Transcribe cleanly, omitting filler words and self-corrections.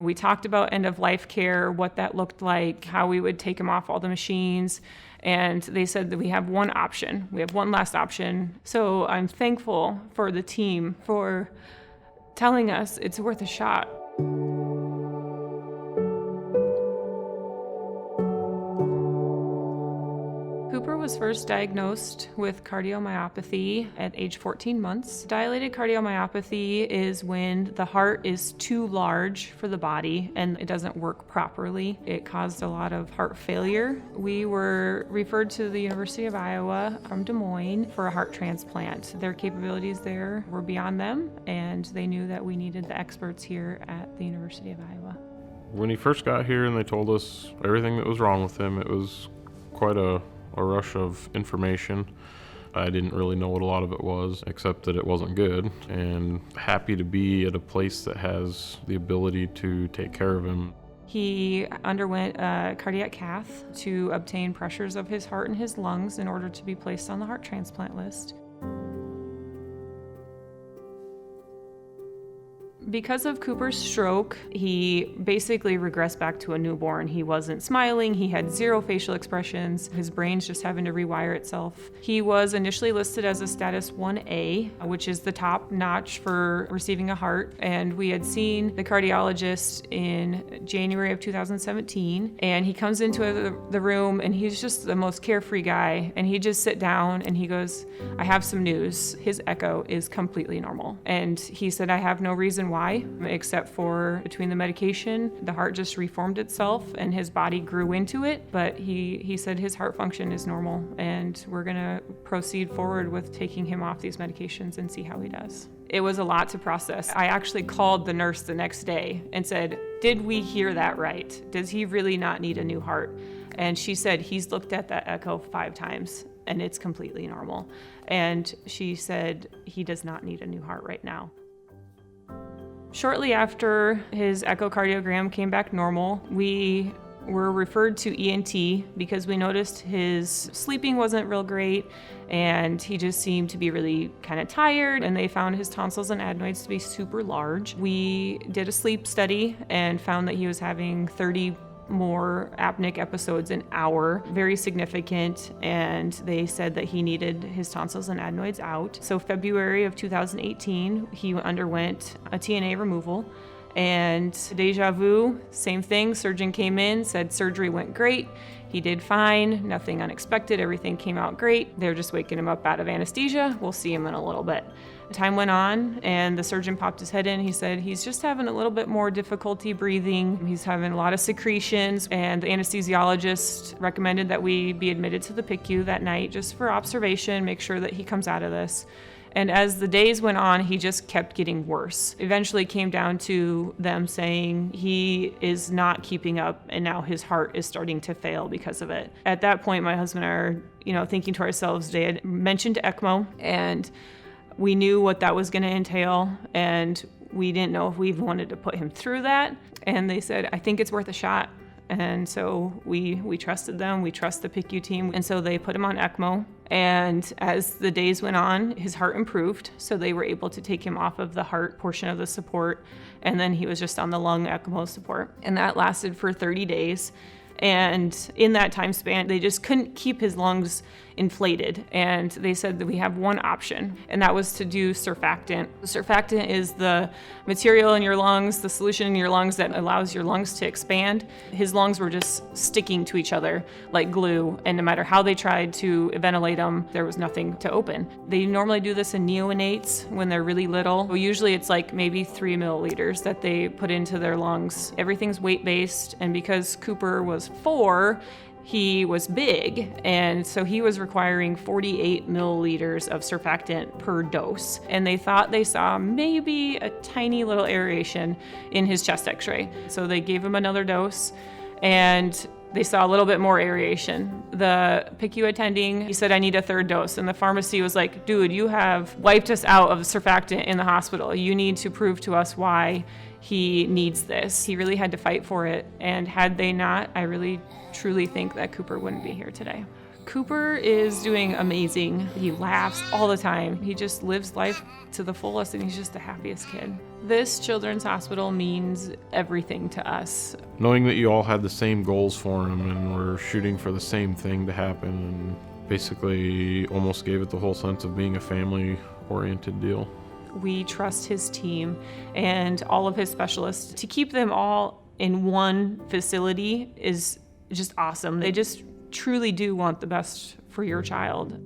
We talked about end-of-life care, what that looked like, how we would take him off all the machines, and they said that we have one option. We have one last option. So I'm thankful for the team for telling us it's worth a shot. Cooper was first diagnosed with cardiomyopathy at age 14 months. Dilated cardiomyopathy is when the heart is too large for the body and it doesn't work properly. It caused a lot of heart failure. We were referred to the University of Iowa from Des Moines for a heart transplant. Their capabilities there were beyond them, and they knew that we needed the experts here at the University of Iowa. When he first got here and they told us everything that was wrong with him, it was quite a rush of information. I didn't really know what a lot of it was, except that it wasn't good, and happy to be at a place that has the ability to take care of him. He underwent a cardiac cath to obtain pressures of his heart and his lungs in order to be placed on the heart transplant list. Because of Cooper's stroke, he basically regressed back to a newborn. He wasn't smiling, he had zero facial expressions, his brain's just having to rewire itself. He was initially listed as a status 1A, which is the top notch for receiving a heart, and we had seen the cardiologist in January of 2017, and he comes into the room and he's just the most carefree guy, and he just sit down and he goes, "I have some news. His echo is completely normal." And he said, "I have no reason why, except for between the medication, the heart just reformed itself and his body grew into it. But he said his heart function is normal, and we're gonna proceed forward with taking him off these medications and see how he does." It was a lot to process. I actually called the nurse the next day and said, "Did we hear that right? Does he really not need a new heart?" And she said, "He's looked at that echo 5 times and it's completely normal." And she said, "He does not need a new heart right now." Shortly after his echocardiogram came back normal, we were referred to ENT because we noticed his sleeping wasn't real great and he just seemed to be really kind of tired, and they found his tonsils and adenoids to be super large. We did a sleep study and found that he was having 30 more apneic episodes an hour, very significant, and they said that he needed his tonsils and adenoids out. So February of 2018, he underwent a TNA removal, and deja vu, same thing. Surgeon came in, said surgery went great. He did fine, nothing unexpected, everything came out great. They're just waking him up out of anesthesia. We'll see him in a little bit. Time went on, and the surgeon popped his head in. He said he's just having a little bit more difficulty breathing. He's having a lot of secretions, and the anesthesiologist recommended that we be admitted to the PICU that night just for observation, make sure that he comes out of this. And as the days went on, he just kept getting worse. Eventually came down to them saying he is not keeping up, and now his heart is starting to fail because of it. At that point, my husband and I are, thinking to ourselves, they had mentioned ECMO, and we knew what that was going to entail, and we didn't know if we even wanted to put him through that. And they said, "I think it's worth a shot." And so we trusted them, we trust the PICU team, and so they put him on ECMO. And as the days went on, his heart improved, so they were able to take him off of the heart portion of the support, and then he was just on the lung ECMO support. And that lasted for 30 days. And in that time span, they just couldn't keep his lungs inflated. And they said that we have one option, and that was to do surfactant. Surfactant is the material in your lungs, the solution in your lungs that allows your lungs to expand. His lungs were just sticking to each other like glue, and no matter how they tried to ventilate them, there was nothing to open. They normally do this in neonates when they're really little. Well, usually it's like maybe 3 milliliters that they put into their lungs. Everything's weight-based, and because Cooper was 4, he was big, and so he was requiring 48 milliliters of surfactant per dose. And they thought they saw maybe a tiny little aeration in his chest x-ray. So they gave him another dose, and they saw a little bit more aeration. The PICU attending, he said, "I need a 3rd dose." And the pharmacy was like, "Dude, you have wiped us out of surfactant in the hospital. You need to prove to us why he needs this." He really had to fight for it. And had they not, I really truly think that Cooper wouldn't be here today. Cooper is doing amazing. He laughs all the time. He just lives life to the fullest, and he's just the happiest kid. This children's hospital means everything to us. Knowing that you all had the same goals for him and were shooting for the same thing to happen, and basically almost gave it the whole sense of being a family-oriented deal. We trust his team and all of his specialists. To keep them all in one facility is just awesome. They just truly do want the best for your child.